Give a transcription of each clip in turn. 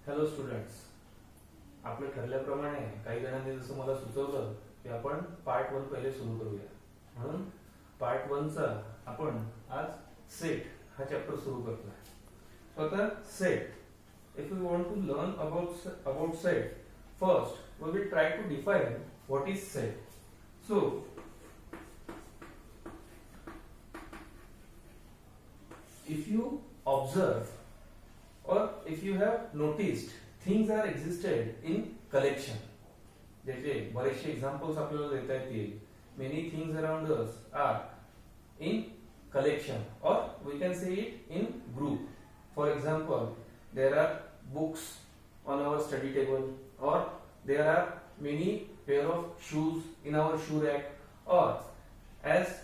Hello students, आपलं ठरल्याप्रमाणे काही जणांनी जसं मला सुचवलं की आपण पार्ट 1 पहिले सुरू करूया. म्हणून पार्ट 1 चा आपण आज सेट हा चॅप्टर सुरू करतोय. सो आता set, if you want to learn about set, first we will try to define what is set. So if you observe or if you have noticed, things are existed in collection. जैसे बरेचसे examples आपल्याला देता येतील. Many things around us are in collection, or we can say it in group. For example, there are books on our study table, or there are many pair of shoes in our shoe rack, or as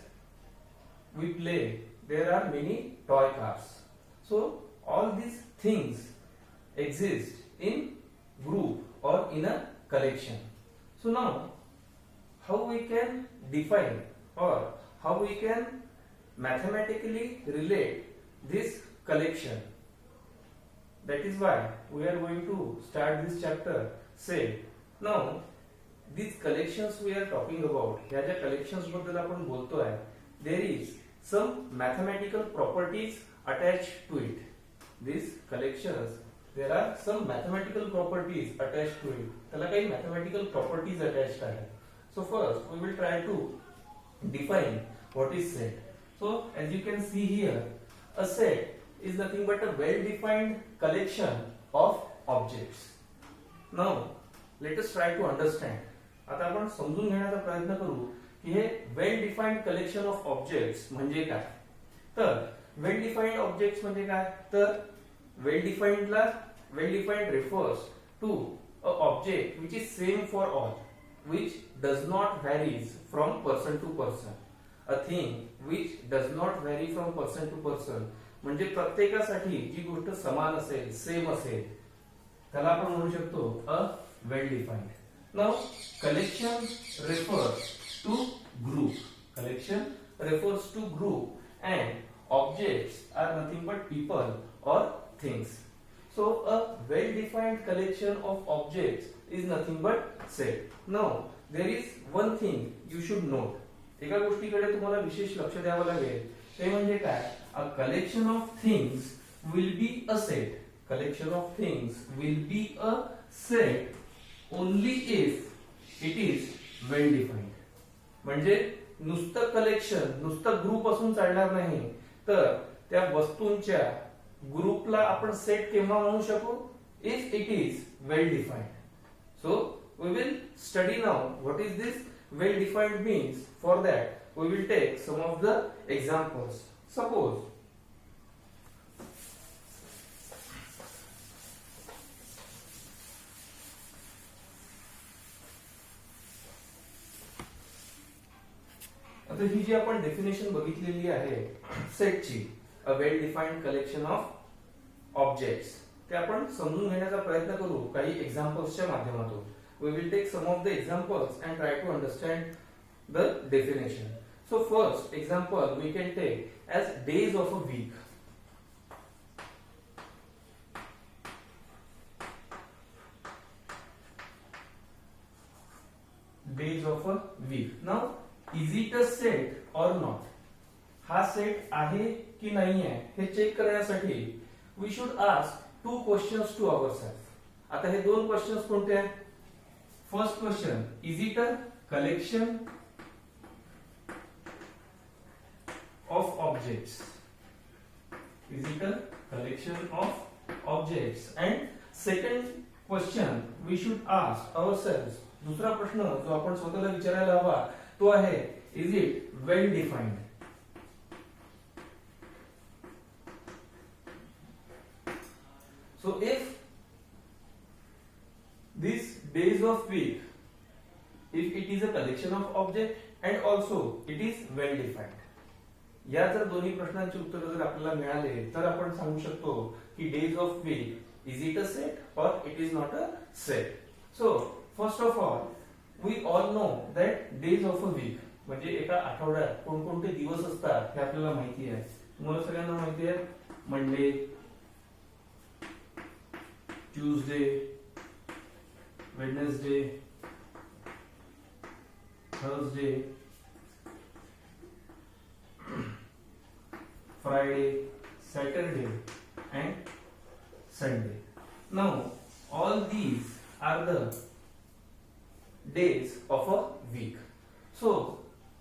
we play, there are many toy cars. So all these things exist in group or in a collection. So now how we can define or how we can mathematically relate this collection? That is why we are going to start this chapter. Say now these collections we are talking about, ह्या ज्या collections बद्दल आपण बोलतोय, there is some mathematical properties attached to it. These collections, there are some mathematical properties attached to it. त्याला काही mathematical properties attached आहेत. So first we will try to define what is set. So as you can see here, a set is nothing but a well-defined collection of objects. Now let us try to understand. आता आपण समजून घेण्याचा प्रयत्न करू की हे well defined collection of objects म्हणजे काय. तर वेल डिफाइंड ऑब्जेक्ट्स म्हणजे काय, तर वेल defined refers to a object which is same for all, which does not varies from person to person. A thing which does not vary from person to person म्हणजे प्रत्येकासाठी जी गोष्ट समान असेल, सेम असेल, त्याला आपण म्हणू शकतो अ well defined. Now collection refers to group. Collection refers to group and objects are nothing but people or things. So a well-defined collection of objects is nothing but set. Now there is one thing you should note. एका गोष्टीकडे तुम्हाला विशेष लक्ष द्यावं लागेल, ते म्हणजे काय, a collection of things will be a set. Collection of things will be a set only if it is well defined. म्हणजे नुसतं कलेक्शन, नुसतं ग्रुप असून चालणार नाही, तर त्या वस्तूंच्या ग्रुपला आपण सेट केव्हा म्हणू शकू, if it is well defined. So we will study now what is this well defined means. For that we will take some of the examples. Suppose आता ही जी आपण डेफिनेशन बघितलेली आहे सेटची, a well defined collection of objects, ते आपण समजून घेण्याचा प्रयत्न करू काही एक्झाम्पल्सच्या माध्यमातून. We will take some of the examples and try to understand the definition. So first example we can take as days of a week. Days of a week. Now is it a set or not, हा set आहे की नाही आहे हे check करण्यासाठी we should ask two questions to ourselves. आता हे दोन क्वेश्चन्स कोणते आहेत. First question, is it a collection of objects. Is it a collection of objects. And second question we should ask ourselves, दुसरा प्रश्न जो आपण स्वतःला विचारायला हवा तो आहे, is it well defined. So if this days of week, if it is a collection of object and also it is well defined, या जर दोन्ही प्रश्नांची उत्तर जर आपल्याला मिळाले तर आपण सांगू शकतो की days of week is it a set or it is not a set. So first of all we all know that days of a week म्हणजे एका आठवड्यात कोणकोणते दिवस असतात हे आपल्याला माहिती आहे. तुम्हाला सगळ्यांना माहिती आहे, Monday, Tuesday, Wednesday, Thursday, Friday, Saturday and Sunday. Now all these are the days of a week. So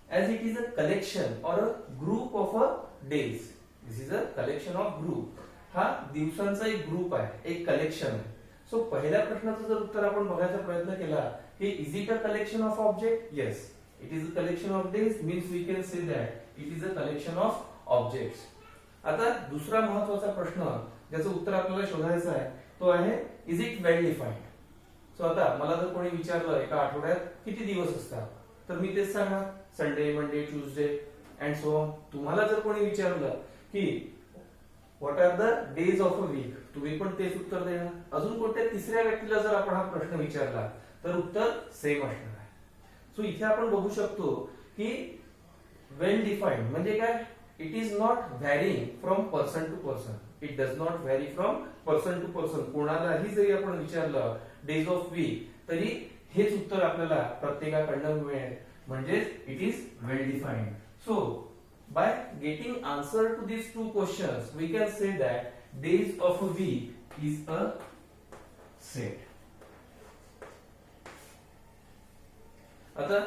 as it is a collection or a group of a days, this is a collection of group. हा दिवसांचा एक group आहे, एक collection आहे. So पहिल्या प्रश्नाचं जर उत्तर आपण बघायचा प्रयत्न केला की is it a collection of object? Yes, it is a collection of days, means we can say that it is a collection of objects. आता दुसरा महत्वाचा प्रश्न ज्याचं उत्तर आपल्याला शोधायचं आहे तो आहे is it well defined. So आता मला जर कोणी विचारलं एका आठवड्यात किती दिवस असतात, तर मी तेच सांगणार Sunday, Monday, Tuesday and so on. तुम्हाला जर कोणी विचारलं की what are the days of a week, तुम्ही पण तेच उत्तर देणार. अजून कोणत्या तिसऱ्या व्यक्तीला जर आपण हा प्रश्न विचारला तर उत्तर सेम असणार आहे. सो इथे आपण बघू शकतो की वेल डिफाइंड म्हणजे काय, it is not varying from person to person. It does not vary from person to person. कोणालाही जरी आपण विचारलं डेज ऑफ वीक तरी हेच उत्तर आपल्याला प्रत्येकाकडनं मिळेल, म्हणजे it is well defined. So by getting answer to these two questions we can say that days of a week is a set. आता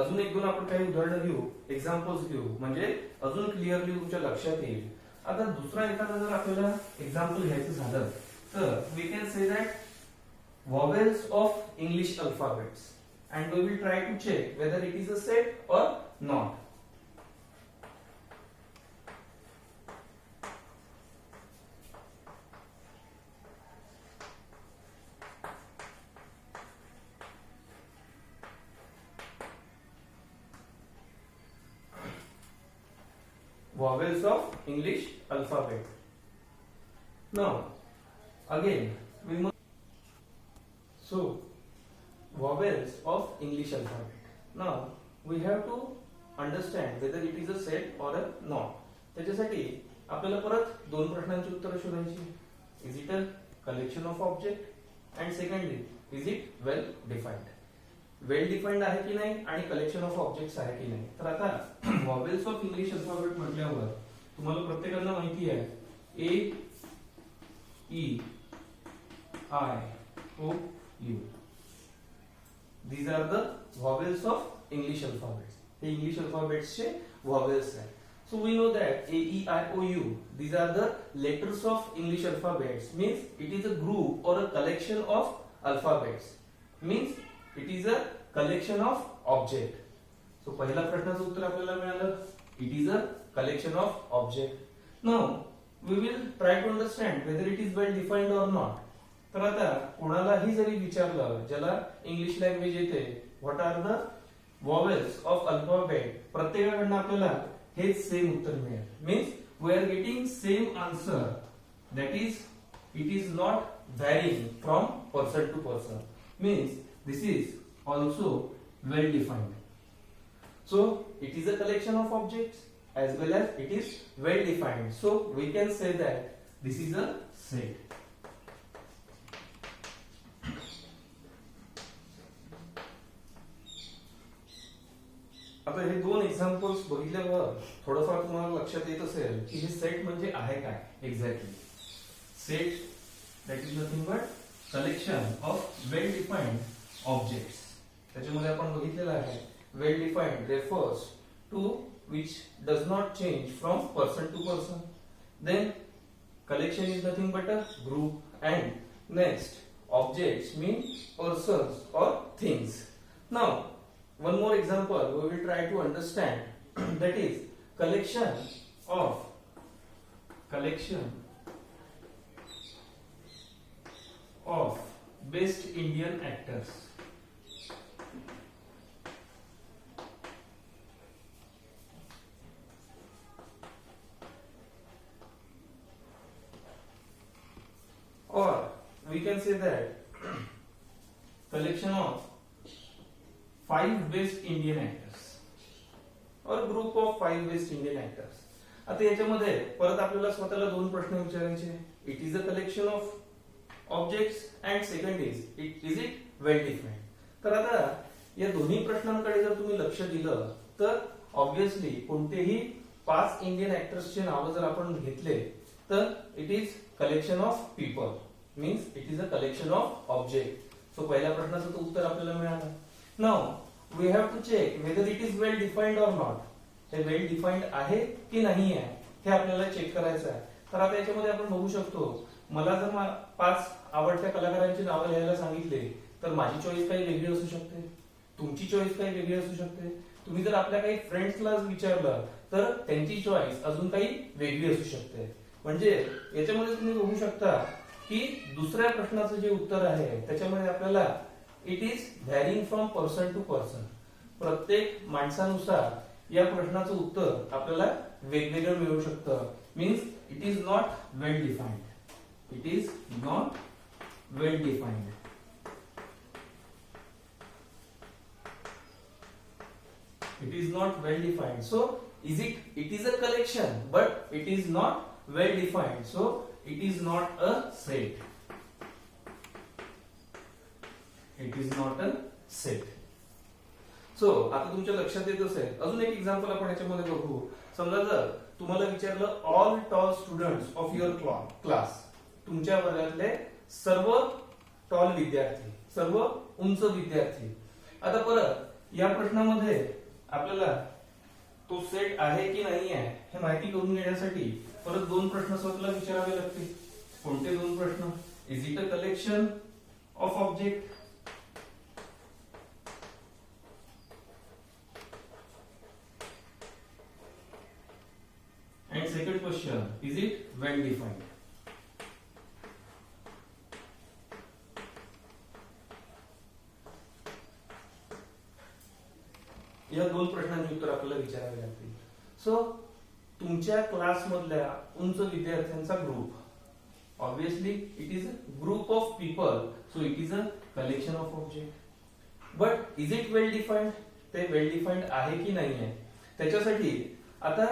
अजून एक दोन आपण काही उदाहरणं घेऊ, एक्झाम्पल्स घेऊ, म्हणजे अजून क्लिअरली तुमच्या लक्षात येईल. आता दुसरा एखादा जर आपल्याला एक्झाम्पल घ्यायचं झालं तर we can say that vowels of English alphabets and we will try to check whether it is a set or not. Vowels of English alphabet. Now again we must so vowels of English alphabet. Now we have to understand whether it is a set or a not. त्याच्यासाठी आपल्याला परत दोन प्रश्नांची उत्तरं शोधायची. Is it a collection of object and secondly is it well defined. Well defined आहे की नाही आणि कलेक्शन ऑफ ऑब्जेक्ट्स आहे की नाही. तर आता व्हॉवेल्स ऑफ इंग्लिश अल्फाबेट म्हटल्यावर तुम्हाला प्रत्येकाला माहिती आहे A E I O U. These are the vowels of English alphabets. हे इंग्लिश अल्फाबेट्सचे व्हॉवेल्स आहेत. So we know that A, E, I, O, U, these are the letters of English alphabets. Means it is a group or a collection of alphabets. Means it is a collection of object. So पहिला प्रश्नाचं उत्तर आपल्याला मिळालं, it is a collection of object. Now we will try to understand whether it is well defined or not. तर आता कोणालाही जरी विचारलं ज्याला इंग्लिश लँग्वेज येते, what are the vowels of alphabet, प्रत्येकाकडनं आपल्याला हेच सेम उत्तर मिळेल. Means we are getting same answer, that is it is not varying from person to person. Means this is also well defined. So it is a collection of objects as well as it is well defined. So we can say that this is a set. आता हे दोन examples बघितल्यावर थोडंफार तुम्हाला लक्षात येत असेल की हे सेट म्हणजे आहे काय exactly. Set that is nothing but collection of well defined objects. त्याच्यामध्ये आपण बघितलेलं आहे well defined refers to which does not change from person to person. Then collection is nothing but a group, and next objects mean persons or things. Now one more example we will try to understand that is collection of best Indian actors. Or we can say that collection of 5 best Indian actors or group of 5 best Indian actors. आता याच्यामध्ये परत आपल्याला स्वतःला दोन प्रश्न विचारायचे. It is a collection of objects and second is it well defined. तर आता या दोन्ही प्रश्नांकडे जर तुम्ही लक्ष दिलं तर ऑब्विसली कोणतेही 5 इंडियन ऍक्टर्सचे नावं जर आपण घेतले तर it is collection of people, means it is a collection of object. So पहिल्या प्रश्नाचं तर उत्तर आपल्याला मिळालं. Now we have to check whether it is well defined or not. हे वेल डिफाइंड आहे की नाही आहे हे आपल्याला चेक करायचं आहे. तर आता याच्यामध्ये आपण बघू शकतो, मला जर 5 आवडत्या कलाकारांची नावं लिहायला सांगितले तर माझी चॉईस काही वेगळी असू शकते, तुमची चॉईस काही वेगळी असू शकते. तुम्ही जर आपल्या काही फ्रेंड्सला विचारलं तर त्यांची चॉईस अजून काही वेगळी असू शकते. म्हणजे याच्यामध्ये तुम्ही बघू शकता की दुसऱ्या प्रश्नाचं जे उत्तर आहे त्याच्यामध्ये आपल्याला it is varying from person to person. प्रत्येक माणसानुसार या प्रश्नाचं उत्तर आपल्याला वेगवेगळं मिळू शकतं. Means it is not well defined. It is not well defined. It is not well defined. So it is a collection, but it is not well defined. So it is not a set. It is not a set. So आता तुमच्या लक्षात येत असेल, अजून एक example आपण याच्यामध्ये बघू. समजा जर तुम्हाला विचारलं all tall students of your class, तुमच्या वर्गातले सर्व टॉल विद्यार्थी, सर्व उंच विद्यार्थी. आता परत या प्रश्नामध्ये आपल्याला तो सेट आहे की नाही आहे हे माहिती करून घेण्यासाठी परत 2 प्रश्न स्वतःला विचारावे लागतील. कोणते 2 प्रश्न? Is it a collection of object? And second question, is it well defined? या 2 प्रश्नांची उत्तर आपल्याला विचारावे लागतील. सो तुमच्या क्लासमधल्या उंच विद्यार्थ्यांचा group, obviously it is a group of people, so it is a collection of object. But is it well defined? ते वेल डिफाइंड आहे की नाही आहे त्याच्यासाठी आता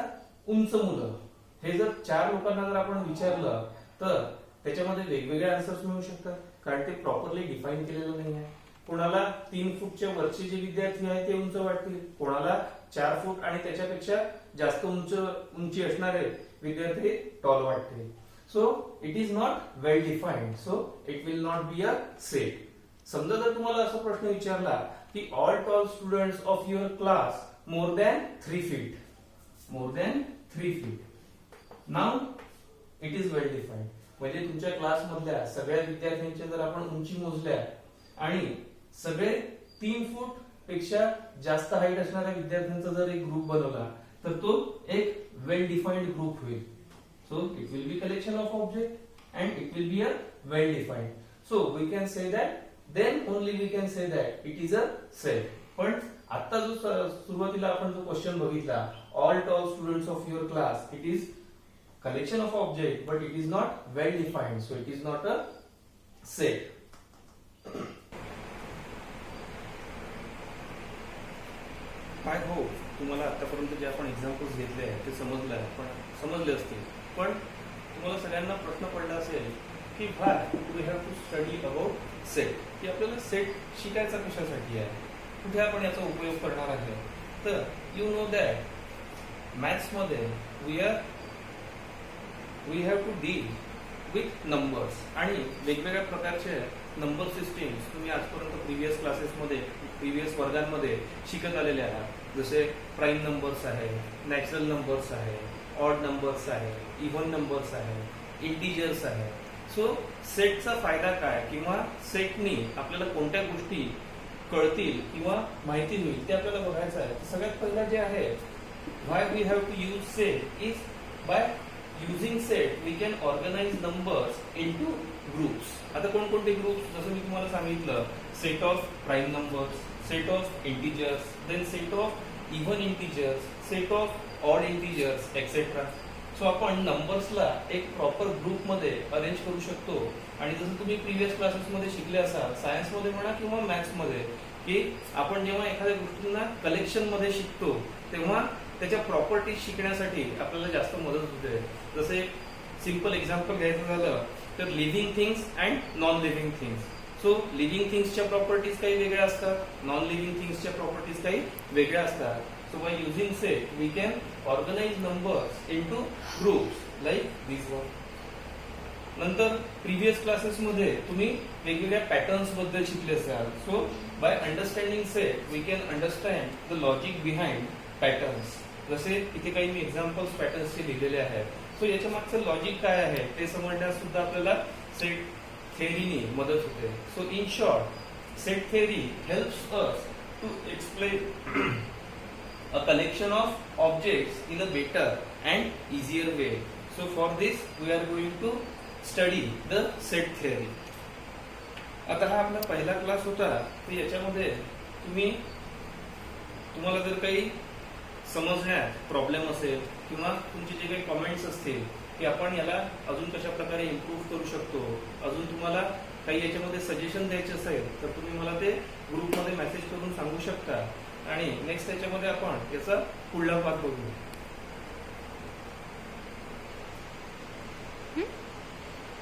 उंच मुलं हे जर 4 लोकांना जर आपण विचारलं तर त्याच्यामध्ये वेगवेगळे आन्सर्स मिळू शकतात, कारण ते प्रॉपरली डिफाईन केलेलं नाही आहे. कोणाला 3 फूटच्या वरचे जे विद्यार्थी आहेत ते उंच वाटतील, कोणाला 4 फूट आणि त्याच्यापेक्षा जास्त उंची असणारे विद्यार्थी टॉल वाटतील. So it is not well defined, so it will not be a set. समजा जर तुम्हाला असा प्रश्न विचारला की all tall students of your class more than 3 feet, more than 3 feet, now it is well defined. म्हणजे तुमच्या क्लासमधल्या सगळ्या विद्यार्थ्यांच्या जर आपण उंची मोजल्या आणि सगळे 3 फूट पेक्षा जास्त हाईट असणाऱ्या विद्यार्थ्यांचा जर एक ग्रुप बनवला तर तो एक वेल डिफाइंड ग्रुप होईल. So it will be collection of object and it will be a well defined. So we can say that, then only we can say that it is a set. पण आता जो सुरुवातीला आपण जो question बघितला, all tall students of your class, it is collection of object but it is not well defined, so it is not a set. I hope तुम्हाला आतापर्यंत जे आपण एक्झाम्पल्स घेतले आहेत ते समजले असतील. पण तुम्हाला सगळ्यांना प्रश्न पडला असेल की why we have to study about set, की आपल्याला सेट शिकायचा कशासाठी आहे, कुठे आपण याचा उपयोग करणार आहे. तर यू नो दॅट मॅथ्स मध्ये we have to deal with numbers आणि वेगवेगळ्या प्रकारचे नंबर सिस्टीम्स तुम्ही आजपर्यंत प्रिव्हियस वर्गांमध्ये शिकत आलेले आहात. जसे प्राईम नंबर्स आहे, नॅचरल नंबर्स आहे, ऑड नंबर्स आहे, इव्हन नंबर्स आहे, इंटिजर्स आहे. सो सेटचा फायदा काय किंवा सेटनी आपल्याला कोणत्या गोष्टी कळतील किंवा माहिती होईल ते आपल्याला बघायचं आहे. सगळ्यात पहिला जे आहे, why we have to use set is by using set we can organize numbers into groups. आता कोणकोणते ग्रुप्स, जसं मी तुम्हाला सांगितलं, set of prime numbers, set of integers, then set of even integers, set of odd integers etcetera. So आपण नंबर्सला एक proper group मध्ये अरेंज करू शकतो. आणि जसं तुम्ही प्रिव्हियस क्लासेसमध्ये शिकले असाल, सायन्स मध्ये म्हणा किंवा मॅथ्स मध्ये, की आपण जेव्हा एखाद्या गोष्टींना कलेक्शन मध्ये शिकतो तेव्हा त्याच्या प्रॉपर्टीज शिकण्यासाठी आपल्याला जास्त मदत होते. जसे सिंपल एक्झाम्पल घ्यायचं झालं तर living things and non living things. So living थिंग्सच्या प्रॉपर्टीज काही वेगळ्या असतात, नॉन लिव्हिंग थिंग्सच्या प्रॉपर्टीज काही वेगळ्या असतात. So by using set we can organize numbers into groups like this one. नंतर प्रीवियस क्लासेस मध्ये तुम्ही वेगवेगळ्या पॅटर्न्स बद्दल शिकले असाल. So by understanding set we can understand the logic behind patterns. जसे इथे काही मी एक्झाम्पल्स पॅटर्न्सचे लिहिलेले आहेत. सो याच्या मागचं लॉजिक काय आहे ते समजण्यास सुद्धा आपल्याला सेट थेअरीने मदत होते. So in short set theory helps us to explain a collection of objects in a better and easier way. So for this we are going to study the set theory. आता हा आपला पहिला class होता. तर याच्यामध्ये तुम्हाला जर काही समजण्यात प्रॉब्लेम असेल किंवा तुमचे जे काही कमेंट्स असतील की आपण याला अजून कशा प्रकारे इम्प्रूव्ह करू शकतो, अजून तुम्हाला काही याच्यामध्ये सजेशन द्यायचे असेल तर तुम्ही मला ते ग्रुपमध्ये मेसेज करून सांगू शकता आणि नेक्स्ट त्याच्यामध्ये आपण याचा पुढला भाग बघू.